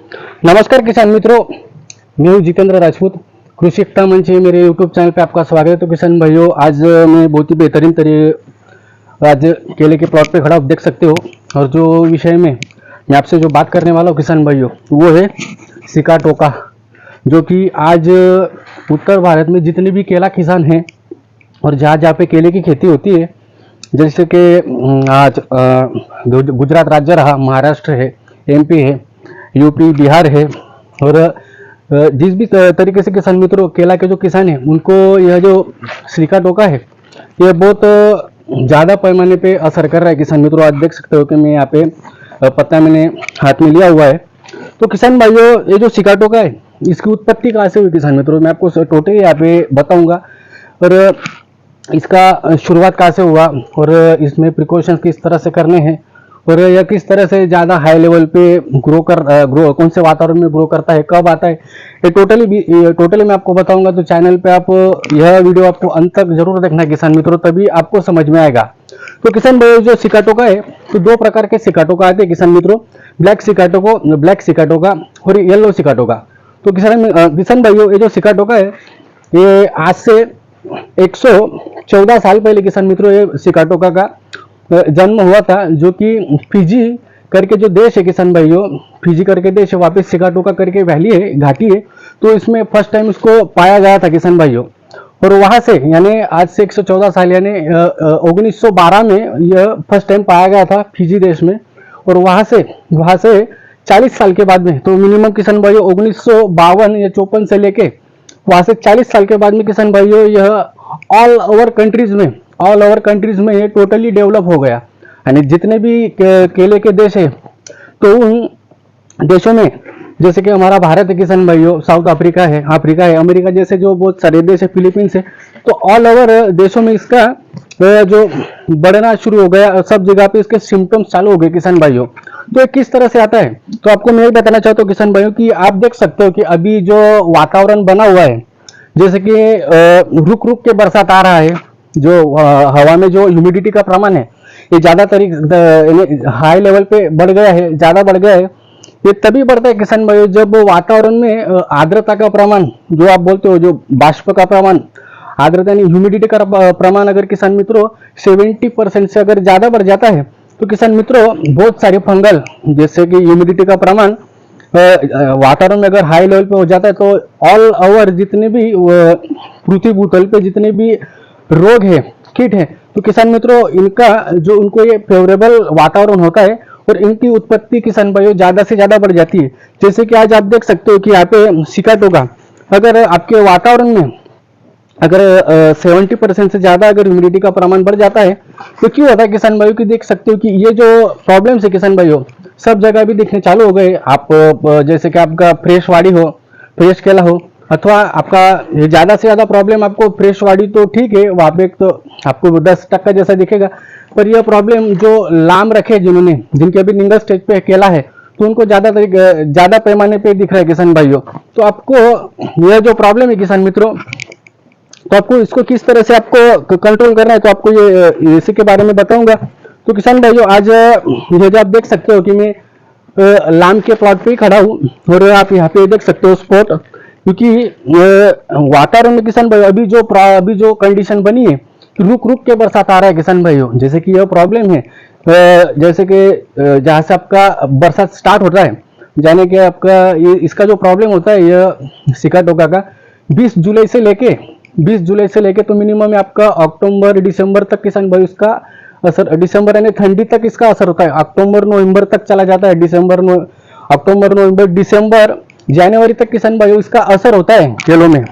नमस्कार किसान मित्रों, मैं हूं जितेंद्र राजपूत। कृषि एकता मंच है मेरे यूट्यूब चैनल पे आपका स्वागत है। तो किसान भाइयों, आज मैं बहुत ही बेहतरीन आज केले के प्लॉट पे खड़ा हूं, देख सकते हो। और जो विषय में मैं आपसे जो बात करने वाला हूं किसान भाइयों, वो है सिकाटोका। जो कि आज उत्तर भारत में जितने भी केला किसान हैं और जहाँ जहाँ पे केले की खेती होती है, जैसे कि आज गुजरात राज्य रहा, महाराष्ट्र है, एमपी है, यूपी, बिहार है। और जिस भी तरीके से किसान मित्रों केला के जो किसान हैं उनको यह जो सिकाटोका है यह बहुत ज़्यादा पैमाने पे असर कर रहा है। किसान मित्रों, आज देख सकते हो कि मैं यहाँ पे पत्ता मैंने हाथ में लिया हुआ है। तो किसान भाइयों, ये जो सिकाटोका है इसकी उत्पत्ति कहाँ से हुई किसान मित्रों, मैं आपको टोटल यहाँ पे बताऊंगा। और इसका शुरुआत कहाँ से हुआ और इसमें प्रिकॉशंस किस तरह से करने हैं और यह किस तरह से ज़्यादा हाई लेवल पे ग्रो कौन से वातावरण में ग्रो करता है, कब आता है, ये टोटली मैं आपको बताऊंगा। तो चैनल पे आप यह वीडियो आपको अंत तक जरूर देखना है किसान मित्रों, तभी आपको समझ में आएगा। तो किसान भाइयों, जो सिकाटोका है तो दो प्रकार के सिकाटोका आते हैं किसान मित्रों, ब्लैक सिकाटोका और येलो सिकाटोका। तो किसान भाइयों, ये जो सिकाटोका है ये आज से 114 साल पहले किसान मित्रों ये सिकाटोका का जन्म हुआ था। जो कि फिजी करके जो देश है किसान भाइयों, फिजी करके देश है, वापस सिकाटोका करके वैली है, घाटी है। तो इसमें फर्स्ट टाइम इसको पाया गया था किसान भाइयों। और वहां से यानी आज से 114 साल यानी 1912 में यह फर्स्ट टाइम पाया गया था फिजी देश में। और वहां से 40 साल के बाद में, तो मिनिमम किसान भाइयों 1952 या 54 से लेके वहां से 40 साल के बाद में किसान भाइयों यह ऑल ओवर कंट्रीज में ये टोटली डेवलप हो गया। यानी जितने भी केले के देश है तो उन देशों में, जैसे कि हमारा भारत है किसान भाइयों, साउथ अफ्रीका है, अमेरिका जैसे जो बहुत सारे देश है, फिलीपींस है, तो ऑल ओवर देशों में इसका जो बढ़ना शुरू हो गया। सब जगह पे इसके सिम्टम्स चालू हो गए किसान भाइयों। तो ये किस तरह से आता है, तो आपको मैं बताना चाहता हूँ किसान भाइयों कि आप देख सकते हो कि अभी जो वातावरण बना हुआ है, जैसे कि रुक रुक के बरसात आ रहा है, जो हवा में जो ह्यूमिडिटी का प्रमाण है ये ज्यादा हाई लेवल पे बढ़ गया है, ज्यादा बढ़ गया है। ये तभी बढ़ता है किसान भाइयों जब वातावरण में आर्द्रता का प्रमाण, जो आप बोलते हो जो बाष्प का प्रमाण, आर्द्रता यानी ह्यूमिडिटी का प्रमाण अगर किसान मित्रों 70% से अगर ज्यादा बढ़ जाता है तो किसान मित्रों बहुत सारे फंगल, जैसे कि ह्यूमिडिटी का प्रमाण वातावरण में अगर हाई लेवल पे हो जाता है तो ऑल ओवर जितने भी पृथ्वी भूतल पे जितने भी रोग है, कीट है, तो किसान मित्रों इनका जो उनको ये फेवरेबल वातावरण होता है और इनकी उत्पत्ति किसान भाइयों ज्यादा से ज्यादा बढ़ जाती है। जैसे कि आज आप देख सकते हो कि यहाँ पे सिकाटोका अगर आपके वातावरण में अगर 70% से ज्यादा अगर ह्यूमिडिटी का प्रमाण बढ़ जाता है तो क्यों होता है किसान भाइयों की देख सकते हो कि ये जो प्रॉब्लम्स है किसान भाइयों सब जगह भी दिखने चालू हो गए। आप जैसे कि आपका फ्रेश वाड़ी हो, फ्रेश केला हो, अथवा आपका ज्यादा से ज्यादा प्रॉब्लम आपको फ्रेश वाड़ी तो ठीक है, वहां पे तो आपको 10% जैसा दिखेगा, पर यह प्रॉब्लम जो लाम रखे जिनके अभी निंगल स्टेज पे केला है तो उनको ज्यादा पैमाने पे दिख रहा है किसान भाइयों। तो आपको यह जो प्रॉब्लम है किसान मित्रों, तो आपको इसको किस तरह से आपको कंट्रोल करना है, तो आपको ये इसी के बारे में बताऊंगा। तो किसान भाइयों, आज ये जो आप देख सकते हो कि मैं लाम के प्लॉट पे ही खड़ा हूँ और आप यहाँ पे देख सकते हो स्पॉट, क्योंकि वातावरण में किसान भाई अभी जो कंडीशन बनी है रुक रुक के बरसात आ रहा है किसान भाइयों। जैसे कि यह प्रॉब्लम है, जैसे कि जहाँ से आपका बरसात स्टार्ट होता है, जाने के आपका ये इसका जो प्रॉब्लम होता है यह सिकाटोका का 20 जुलाई से लेके तो मिनिमम आपका अक्टूबर दिसंबर तक किसान भाई इसका असर, दिसंबर यानी ठंडी तक इसका असर होता है, अक्टूबर नवंबर तक चला जाता है, अक्टूबर नवंबर दिसंबर जनवरी तक किसान भाइयों इसका असर होता है केलों में।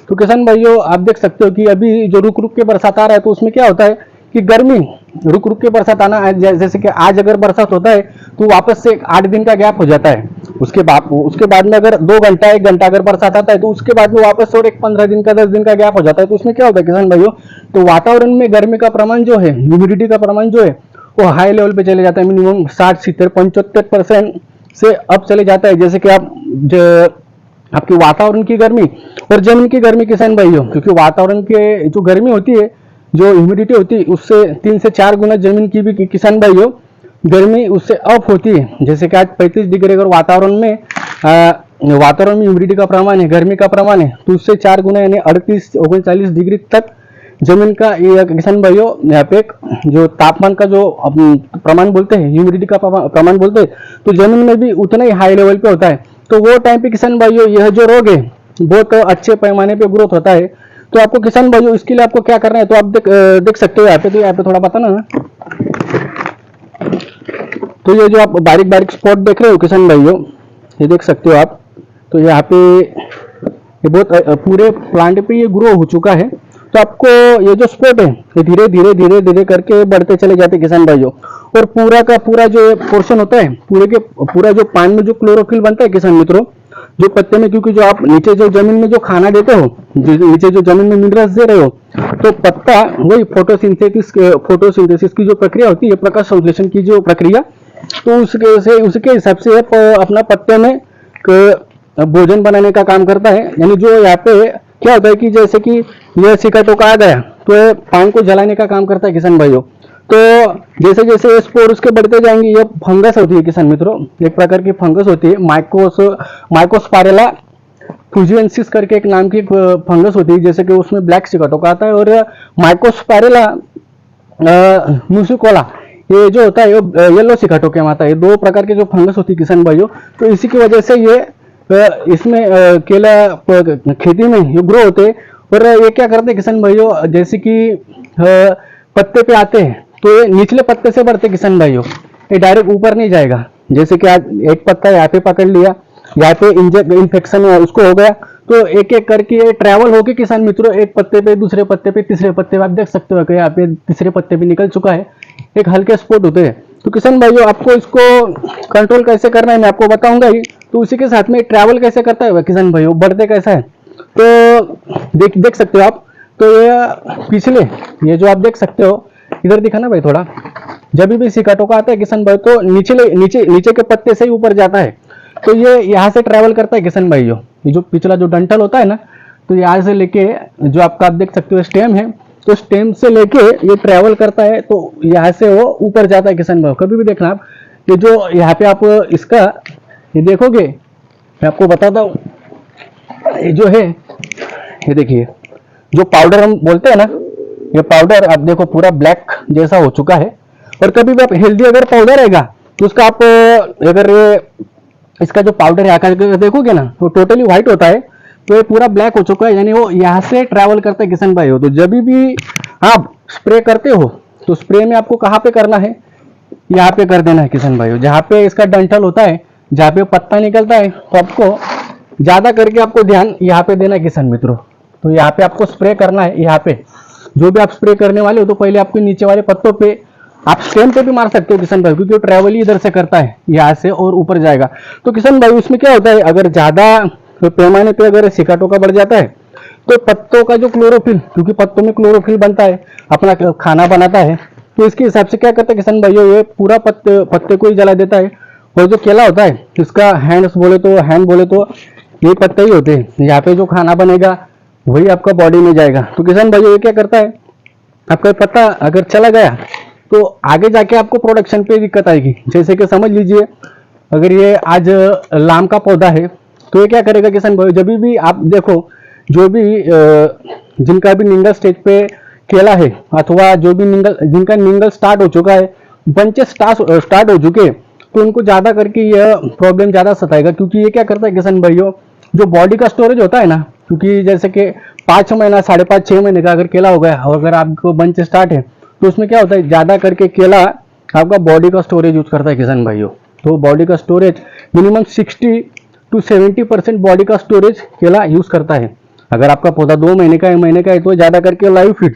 तो किसान भाइयों आप देख सकते हो कि अभी जो रुक रुक के बरसात आ रहा है तो उसमें क्या होता है कि गर्मी रुक रुक के बरसात आना, जैसे कि आज अगर बरसात होता है तो वापस से 8 दिन का गैप हो जाता है। उसके बाद में अगर 2 घंटा 1 घंटा अगर बरसात आता है तो उसके बाद में वापस और एक 15 दिन का 10 दिन का गैप हो जाता है। तो उसमें क्या होता है किसान भाइयों, तो वातावरण में गर्मी का प्रमाण जो है, ह्यूमिडिटी का प्रमाण जो है वो हाई लेवल पे चले जाता है, मिनिमम 60, 70, 75% से अब चले जाता है। जैसे कि आपकी वातावरण की गर्मी और जमीन की गर्मी किसान भाइयों, क्योंकि वातावरण के जो गर्मी होती है, जो ह्यूमिडिटी होती है, उससे 3 से 4 गुना जमीन की भी किसान भाइयों गर्मी उससे अप होती है। जैसे कि आज 35 डिग्री अगर वातावरण में वातावरण में ह्यूमिडिटी का प्रमाण है, गर्मी का प्रमाण है, तो उससे 4 गुना यानी 38-39 डिग्री तक जमीन का ये किसान भाइयों यहाँ पे जो तापमान का जो प्रमाण बोलते हैं, ह्यूमिडिटी का प्रमाण बोलते हैं, तो जमीन में भी उतना ही हाई लेवल पे होता है। तो वो टाइम पे किसान भाइयों यह जो रोग है बहुत अच्छे पैमाने पे ग्रोथ होता है। तो आपको किसान भाइयों इसके लिए आपको क्या करना है, तो आप देख सकते हो यहाँ पे, तो यहाँ पे थोड़ा बताना ना। तो ये जो आप बारीक बारीक स्पॉट देख रहे हो किसान भाइयों, ये देख सकते हो आप, तो यहाँ पे ये बहुत पूरे प्लांट पे ये ग्रो हो चुका है। तो आपको ये जो स्पॉट है ये धीरे धीरे धीरे धीरे करके बढ़ते चले जाते हैं किसान भाइयों, और पूरा का पूरा जो पोर्शन होता है पूरा जो पानी में जो क्लोरोफिल बनता है किसान मित्रों, जो पत्ते में, क्योंकि जो आप नीचे जो जमीन में जो खाना देते हो, नीचे जो जमीन में मिनरल्स दे रहे हो, तो पत्ता वही फोटोसिंथेसिस की जो प्रक्रिया होती है, प्रकाश संश्लेषण की जो प्रक्रिया, तो उसके हिसाब से अपना पत्ते में भोजन बनाने का काम करता है। यानी जो यहाँ पे क्या होता है कि जैसे कि यह सिकाटोका आ गया तो पान को जलाने का काम करता है किसान भाइयों। तो जैसे जैसे स्पोर उसके बढ़ते जाएंगे, ये फंगस होती है किसान मित्रों, एक प्रकार की फंगस होती है, माइकोस्पायरेला फ्यूजियंसिस करके एक नाम की फंगस होती है, जैसे कि उसमें ब्लैक सिकाटोका आता है, और माइकोस्पायरेला म्यूसिकोला ये जो होता है येलो सिकाटोका में आता है। 2 प्रकार के जो फंगस होती है किसान भाइयों, तो इसी की वजह से ये इसमें केला खेती में ये ग्रो होते हैं। और ये क्या करते हैं किसान भाइयों, जैसे कि पत्ते पे आते हैं तो ये निचले पत्ते से बढ़ते किसान भाइयों, ये डायरेक्ट ऊपर नहीं जाएगा। जैसे कि आज एक पत्ता यहाँ पे पकड़ लिया, यहाँ पे इन्फेक्शन उसको हो गया, तो एक एक करके ये ट्रैवल होके किसान मित्रों एक पत्ते पे, दूसरे पत्ते पे, तीसरे पत्ते पे, आप देख सकते हो कि यहाँ पे तीसरे पत्ते पे निकल चुका है, एक हल्के स्पॉट होते हैं। तो किसान भाइयों आपको इसको कंट्रोल कैसे करना है मैं आपको बताऊंगा ही, तो उसी के साथ में ट्रैवल कैसे करता है किसान भाइयों, बढ़ते कैसा है, तो देख सकते हो आप। तो ये पिछले ये जो आप देख सकते हो, इधर दिखाना भाई थोड़ा, जब भी सिकाटोका आता है किसान भाई तो नीचे के पत्ते से ही ऊपर जाता है, तो ये यहाँ से ट्रैवल करता है किसान भाइयों। ये जो पिछला जो डंठल होता है ना, तो यहाँ से लेके जो आपका आप देख सकते हो स्टेम है, तो स्टेम से लेके ये ट्रैवल करता है, तो यहाँ से वो ऊपर जाता है किसान भाई। कभी भी देखना आप, ये जो यहाँ पे आप इसका ये देखोगे, मैं आपको बताता हूँ, ये जो है ये देखिए, जो पाउडर हम बोलते हैं ना, ये पाउडर आप देखो पूरा ब्लैक जैसा हो चुका है। और कभी भी आप हेल्दी अगर पाउडर रहेगा तो उसका आप अगर इसका जो पाउडर है आकार देखोगे ना, तो टोटली व्हाइट होता है, तो ये पूरा ब्लैक हो चुका है, यानी वो यहाँ से ट्रैवल करता है किसान भाई हो। तो जब भी आप स्प्रे करते हो तो स्प्रे में आपको कहाँ पे करना है, यहाँ पे कर देना है किसान भाई, जहाँ पे इसका डंठल होता है, जहाँ पे पत्ता निकलता है, तो आपको ज्यादा करके आपको ध्यान यहाँ पे देना है किसान मित्रों। तो यहाँ पे आपको स्प्रे करना है, यहाँ पे जो भी आप स्प्रे करने वाले हो, तो पहले आपके नीचे वाले पत्तों पे, आप स्टेम पे भी मार सकते हो किसान भाई, क्योंकि वो ट्रैवल ही इधर से करता है, यहाँ से और ऊपर जाएगा। तो किसान भाई उसमें क्या होता है, अगर ज्यादा पैमाने पे अगर सिकाटोका बढ़ जाता है, तो पत्तों का जो क्लोरोफिल, क्योंकि पत्तों में क्लोरोफिल बनता है, अपना खाना बनाता है, तो इसके हिसाब से क्या करता है किसान भाइयों, ये पूरा पत्ते को ही जला देता है। और जो केला होता है, इसका हैंड बोले तो ये पत्ते ही होते हैं, यहाँ पे जो खाना बनेगा वही आपका बॉडी में जाएगा। तो किसान भाइयों ये क्या करता है, आपका पत्ता अगर चला गया तो आगे जाके आपको प्रोडक्शन पे दिक्कत आएगी। जैसे कि समझ लीजिए, अगर ये आज लाम का पौधा है, तो ये क्या करेगा किसान भाई, जब भी आप देखो, जो भी जिनका भी निंगल स्टेज पे केला है, अथवा जो भी जिनका निंगल स्टार्ट हो चुका है, बंचेस स्टार्ट हो चुके, तो उनको ज्यादा करके यह प्रॉब्लम ज्यादा सताएगा। क्योंकि ये क्या करता है किसान भाइयों, जो बॉडी का स्टोरेज होता है ना, क्योंकि जैसे कि 5 महीना 5.5-6 महीने का अगर केला हो गया और अगर आपको बंच स्टार्ट है, तो उसमें क्या होता है, ज्यादा करके केला आपका बॉडी का स्टोरेज यूज करता है किसान भाइयों। तो बॉडी का स्टोरेज मिनिमम 60-70% बॉडी का स्टोरेज केला यूज करता है। अगर आपका पौधा 2 महीने का 1 महीने का है, तो ज्यादा करके लाइव फीड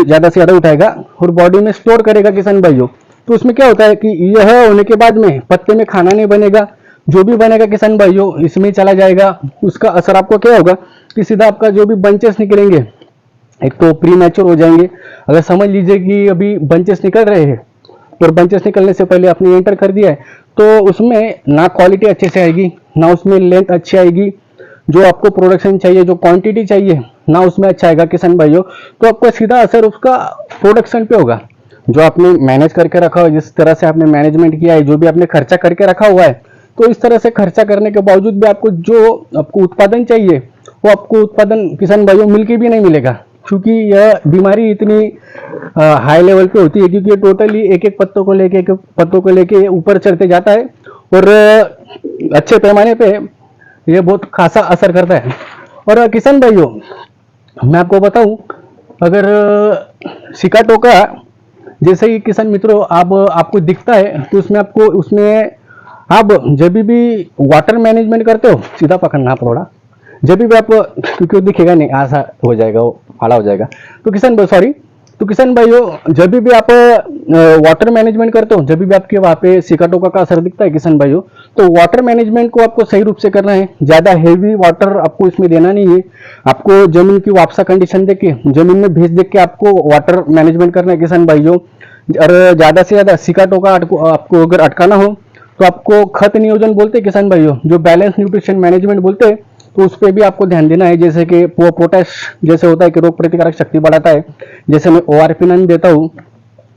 ज्यादा से ज्यादा उठाएगा और बॉडी में स्टोर करेगा किसान भाइयों। तो उसमें क्या होता है कि यह होने के बाद में पत्ते में खाना नहीं बनेगा, जो भी बनेगा किसान भाइयों इसमें चला जाएगा। उसका असर आपको क्या होगा कि सीधा आपका जो भी बंचेस निकलेंगे, एक तो प्री मैच्योर हो जाएंगे। अगर समझ लीजिए कि अभी बंचेस निकल रहे हैं और बंचेस निकलने से पहले आपने एंटर कर दिया है, तो उसमें ना क्वालिटी अच्छे से आएगी, ना उसमें लेंथ अच्छी आएगी, जो आपको प्रोडक्शन चाहिए, जो क्वांटिटी चाहिए, ना उसमें अच्छा आएगा किसान भाइयों। तो आपको सीधा असर उसका प्रोडक्शन पे होगा। जो आपने मैनेज करके रखा हुआ है, जिस तरह से आपने मैनेजमेंट किया है, जो भी आपने खर्चा करके रखा हुआ है, तो इस तरह से खर्चा करने के बावजूद भी आपको जो आपको उत्पादन चाहिए वो आपको उत्पादन किसान भाइयों मिलके भी नहीं मिलेगा, क्योंकि यह बीमारी इतनी हाई लेवल पे होती है, क्योंकि ये टोटली एक एक पत्तों को लेके ऊपर चढ़ते जाता है और अच्छे पैमाने पे ये बहुत खासा असर करता है। और किसान भाइयों मैं आपको बताऊं, अगर सिकाटोका जैसे ही किसान मित्रों आपको दिखता है तो उसमें आप जब भी वाटर मैनेजमेंट करते हो, सीधा पकड़ना आप थोड़ा, जब भी आप, क्योंकि वो दिखेगा नहीं, आसा हो जाएगा, वो फाड़ा हो जाएगा। तो किसान भाइयों जब भी आप वाटर मैनेजमेंट करते हो, जब भी आपके वहाँ पे सिकाटोका का असर दिखता है किसान भाइयों, तो वाटर मैनेजमेंट को आपको सही रूप से करना है। ज्यादा हेवी वाटर आपको इसमें देना नहीं है, आपको जमीन की वापसा कंडीशन देख के, जमीन में भेज देख के आपको वाटर मैनेजमेंट करना है किसान भाइयों। और ज्यादा से ज्यादा सिकाटोका आपको अगर अटकाना हो तो आपको खत नियोजन बोलते हैं किसान भाइयों, जो बैलेंस न्यूट्रिशन मैनेजमेंट बोलते हैं, तो उस पर भी आपको ध्यान देना है। जैसे कि पोटैश जैसे होता है कि रोग प्रतिकारक शक्ति बढ़ाता है, जैसे मैं ORP9 देता हूँ,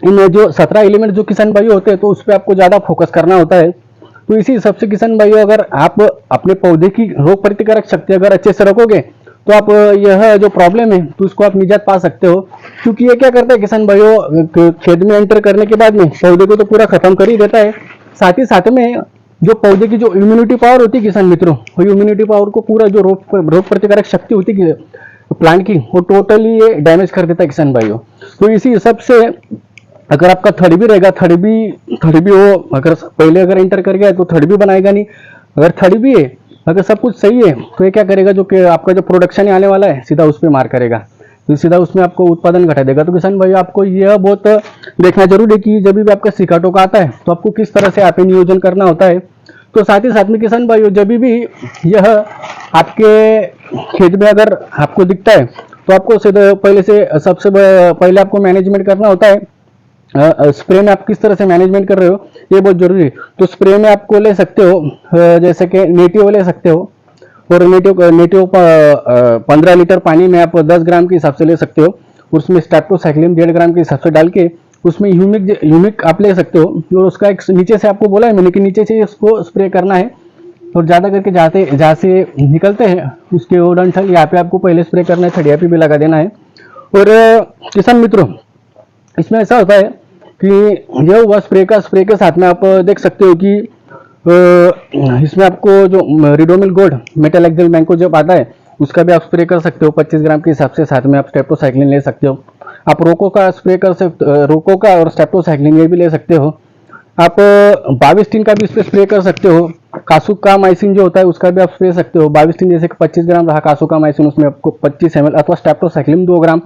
इन जो 17 एलिमेंट जो किसान भाइयों होते हैं तो उस पर आपको ज्यादा फोकस करना होता है। तो इसी हिसाब से किसान भाइयों अगर आप अपने पौधे की रोग प्रतिकारक शक्ति अगर अच्छे से रखोगे तो आप यह जो प्रॉब्लम है तो उसको आप निजात पा सकते हो। क्योंकि ये क्या करता है किसान भाइयों, खेत में एंटर करने के बाद में पौधे को तो पूरा खत्म कर ही देता है, साथ ही साथ में जो पौधे की जो इम्यूनिटी पावर होती है किसान मित्रों, वो इम्यूनिटी पावर को पूरा जो रोग प्रतिकारक शक्ति होती है प्लांट की, वो टोटली ये डैमेज कर देता है किसान भाइयों। तो इसी हिसाब से अगर आपका थड़ भी रहेगा, थड़ भी हो, अगर पहले अगर एंटर कर गया तो थड़ भी बनाएगा नहीं। अगर थड़ भी है, अगर सब कुछ सही है तो ये क्या करेगा, जो कि आपका जो प्रोडक्शन आने वाला है सीधा उस पर मार करेगा, तो सीधा उसमें आपको उत्पादन घटा देगा। तो किसान भाई आपको यह बहुत देखना जरूरी है कि जब भी आपका सिकाटोका आता है तो आपको किस तरह से आप नियोजन करना होता है। तो साथ ही साथ में किसान भाइयों जब भी यह आपके खेत में अगर आपको दिखता है तो आपको सबसे पहले आपको मैनेजमेंट करना होता है। स्प्रे में आप किस तरह से मैनेजमेंट कर रहे हो ये बहुत जरूरी है। तो स्प्रे में आपको ले सकते हो जैसे कि नेटिव ले सकते हो, और नेटिव 15 लीटर पानी में आप 10 ग्राम के हिसाब से ले सकते हो। उसमें स्ट्रेप्टोसाइक्लिन 1.5 ग्राम के हिसाब से डाल के उसमें ह्यूमिक आप ले सकते हो। और उसका एक नीचे से आपको बोला है मैंने कि नीचे से इसको स्प्रे करना है, और ज़्यादा करके जहाँ से निकलते हैं उसके वो डंठल यहाँ पे आपको पहले स्प्रे करना है, थड़िया पे भी लगा देना है। और किसान मित्रों इसमें ऐसा होता है कि यह हुआ स्प्रे के साथ में आप देख सकते हो कि इसमें आपको जो रिडोमिल गोल्ड मेटल एक्सेल मैंको जब आता है उसका भी आप स्प्रे कर सकते हो 25 ग्राम के हिसाब से। साथ में आप स्ट्रेप्टोसाइक्लिन ले सकते हो, आप रोको का स्प्रे कर सकते, रोको का और स्ट्रेप्टोसाइक्लिन ये भी ले सकते हो। आप 22 का भी इस पर स्प्रे कर सकते हो। कासुका माइसिन जो होता है उसका भी आप स्प्रे सकते हो। 22 जैसे 25 ग्राम रहा कासुका माइसिन, उसमें आपको 25 ml अथवा स्ट्रेप्टोसाइक्लिन 2 ग्राम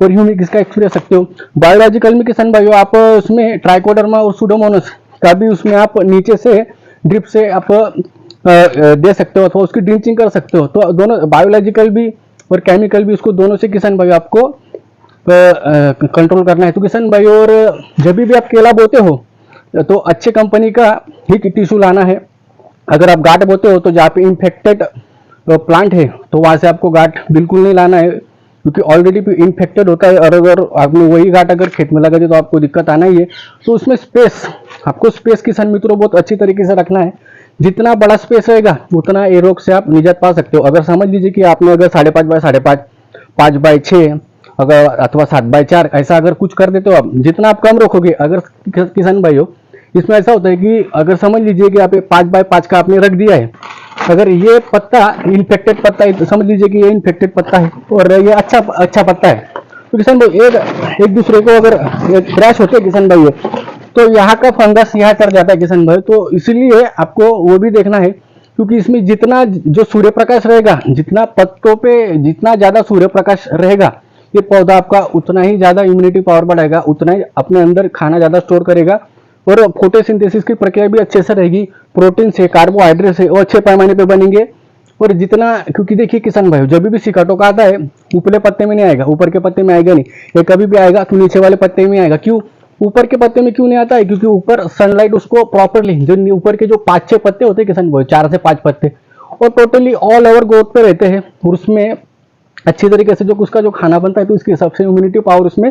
और ह्यूमिक इसका एक स्प्रे सकते हो। बायोलॉजिकल में किसान भाइयों आप उसमें ट्राइकोडर्मा और सुडोमोनास का भी उसमें आप नीचे से ड्रिप से आप दे सकते हो अथवा उसकी ड्रिंचिंग कर सकते हो। तो दोनों बायोलॉजिकल भी और केमिकल भी उसको दोनों से किसान भाइयों आपको कंट्रोल करना है। तो किसान भाइयों और जब भी आप केला बोते हो तो अच्छे कंपनी का ही टिश्यू लाना है। अगर आप गांठ बोते हो तो जहाँ पे इन्फेक्टेड प्लांट है तो वहाँ से आपको गांठ बिल्कुल नहीं लाना है, क्योंकि ऑलरेडी इन्फेक्टेड होता है। और अगर आपने वही गांठ अगर खेत में लगा दी तो आपको दिक्कत आना ही है। तो उसमें आपको स्पेस किसान मित्रों बहुत अच्छी तरीके से रखना है। जितना बड़ा स्पेस रहेगा उतना ये रोग से आप निजात पा सकते हो। अगर समझ लीजिए कि आपने अगर 5.5 बाय 5.5, 5 बाय 6 अगर अथवा 7 बाय 4 ऐसा अगर कुछ कर देते हो आप, जितना आप कम रखोगे। अगर किसान भाइयों इसमें ऐसा होता है कि अगर समझ लीजिए कि आप 5 बाय 5 का आपने रख दिया है, अगर ये पत्ता इन्फेक्टेड पत्ता है तो समझ लीजिए कि ये इन्फेक्टेड पत्ता है और ये अच्छा पत्ता है, तो किसान भाई एक दूसरे को अगर क्रैश होते हैं किसान भाई तो यहाँ का फंगस यहाँ चढ़ जाता है किसान भाई। तो इसीलिए आपको वो भी देखना है, क्योंकि इसमें जितना जो सूर्य प्रकाश रहेगा, जितना पत्तों पे जितना ज्यादा सूर्य प्रकाश रहेगा, ये पौधा आपका उतना ही ज्यादा इम्यूनिटी पावर बढ़ाएगा, उतना ही अपने अंदर खाना ज्यादा स्टोर करेगा और फोटोसिंथेसिस की प्रक्रिया भी अच्छे से रहेगी। प्रोटीन से कार्बोहाइड्रेट से वो अच्छे पैमाने पे बनेंगे। और जितना, क्योंकि देखिए किसान भाई जब भी सिकाटोका आता है ऊपरले पत्ते में नहीं आएगा, ऊपर के पत्ते में आएगा नहीं, ये कभी भी आएगा तो नीचे वाले पत्ते में आएगा। क्यों ऊपर के पत्ते में क्यों नहीं आता है? क्योंकि ऊपर सनलाइट उसको प्रॉपरली, जो ऊपर के जो 5-6 पत्ते होते हैं किसान भाई, 4 से 5 पत्ते, और टोटली ऑल ओवर ग्रोथ पे रहते हैं और उसमें अच्छी तरीके से जो उसका जो खाना बनता है तो इसके हिसाब से इम्यूनिटी पावर उसमें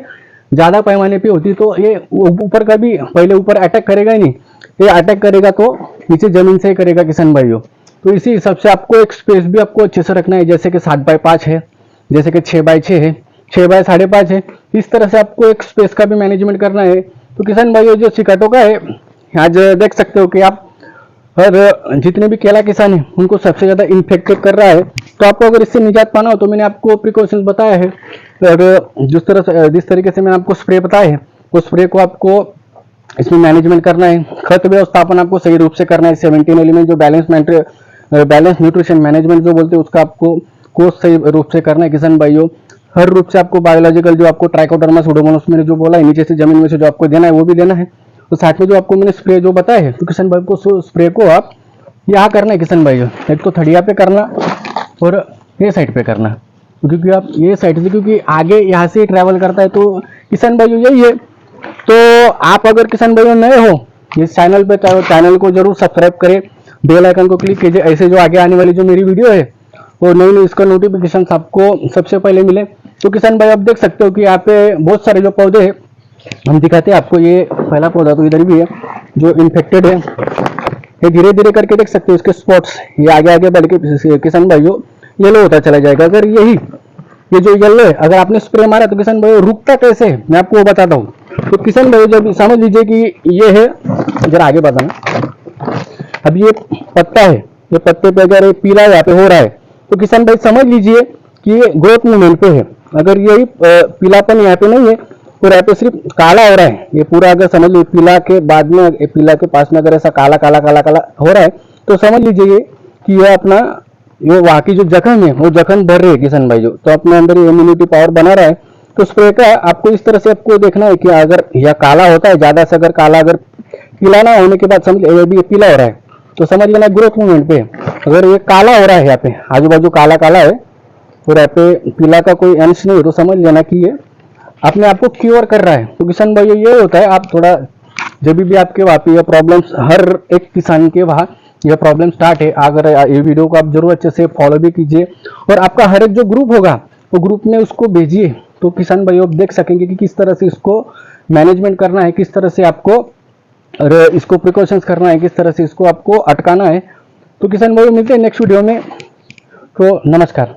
ज्यादा पैमाने पे होती है। तो ये ऊपर का भी पहले ऊपर अटैक करेगा ही नहीं, ये अटैक करेगा तो नीचे जमीन से ही करेगा किसान भाइयों। तो इसी हिसाब से आपको एक स्पेस भी आपको अच्छे से रखना है, जैसे कि 7x5 है, जैसे कि 6x6 है, 6x5.5 है। इस तरह से आपको एक स्पेस का भी मैनेजमेंट करना है। तो किसान भाइयों जो सिकाटो का है, आज देख सकते हो कि आप और जितने भी केला किसान हैं उनको सबसे ज़्यादा इन्फेक्टेड कर रहा है। तो आपको अगर इससे निजात पाना हो तो मैंने आपको प्रिकॉशंस बताया है, और जिस तरीके से मैंने आपको स्प्रे बताया है, उस स्प्रे को आपको इसमें मैनेजमेंट करना है। खत व्यवस्थापन आपको सही रूप से करना है। 17 एलिमेंट जो बैलेंस न्यूट्रिशन मैनेजमेंट जो बोलते हैं उसका आपको कोर्स सही रूप से करना है किसान भाइयों। हर रूप से आपको बायोलॉजिकल जो आपको ट्राइकोडर्मा सुडोमोनास मैंने जो बोला है, नीचे से जमीन में से जो आपको देना है वो भी देना है। तो साथ में जो आपको मैंने स्प्रे जो बताया है, तो किसान भाई को स्प्रे को आप यहाँ करना है किसान भाइयों। एक तो थड़िया पे करना और ये साइड पे करना, क्योंकि आप ये साइड से, क्योंकि आगे यहाँ से ट्रैवल करता है। तो किसान भाइयों यही है। तो आप अगर किसान भाइयों नए हो इस चैनल पे, तो चैनल को जरूर सब्सक्राइब करें, बेल आइकन को क्लिक कीजिए, ऐसे जो आगे आने वाली जो मेरी वीडियो है वो नई इसका नोटिफिकेशन आपको सबसे पहले मिले। तो किसान भाई आप देख सकते हो कि यहाँ पे बहुत सारे जो पौधे हैं हम दिखाते हैं आपको। ये पहला पौधा तो इधर भी है जो इन्फेक्टेड है, ये धीरे धीरे करके देख सकते हो इसके स्पॉट्स, ये आगे आगे बढ़ के किसान भाइयों येलो होता चला जाएगा। अगर ये जो येलो है, अगर आपने स्प्रे मारा तो किसान भाइयों रुकता कैसे है मैं आपको वो बताता हूँ। तो किसान भाइयों जब समझ लीजिए कि ये है, जरा आगे बताना, अब ये पत्ता है, ये पत्ते पे अगर पीला यहाँ पे हो रहा है तो किसान भाई समझ लीजिए कि ये ग्रोथ मूवमेंट पे है। अगर यही पीलापन यहाँ पे नहीं है और यहाँ पे सिर्फ काला हो रहा है, ये पूरा अगर समझ लीजिए पीला के बाद में, पीला के पास में अगर ऐसा काला काला काला काला हो रहा है तो समझ लीजिए कि ये अपना ये वहाँ की जो जख्म है वो जख्म भर रही है किसान भाई जो, तो अपने अंदर इम्यूनिटी पावर बना रहा है। तो स्प्रे का आपको इस तरह से आपको देखना है कि अगर यह काला होता है ज्यादा से, अगर काला अगर पीला ना होने के बाद समझ ये भी पीला हो रहा है तो समझ लेना ग्रोथ मूवमेंट पे। अगर ये काला हो रहा है यहाँ पे आजू बाजू काला काला है और यहाँ पे पीला का कोई अंश नहीं है तो समझ लेना कि ये अपने आप को क्योर कर रहा है। तो किसान भाई ये होता है, आप थोड़ा जब भी आपके वहाँ पे ये प्रॉब्लम्स, हर एक किसान के वहाँ यह प्रॉब्लम स्टार्ट है, अगर ये वीडियो को आप जरूर अच्छे से फॉलो भी कीजिए और आपका हर एक जो ग्रुप होगा वो ग्रुप में उसको भेजिए। तो किसान भाई आप देख सकेंगे कि किस तरह से इसको मैनेजमेंट करना है, किस तरह से आपको इसको प्रिकॉशंस करना है, किस तरह से इसको आपको अटकाना है। तो किसान भाई मिलते हैं नेक्स्ट वीडियो में। तो नमस्कार।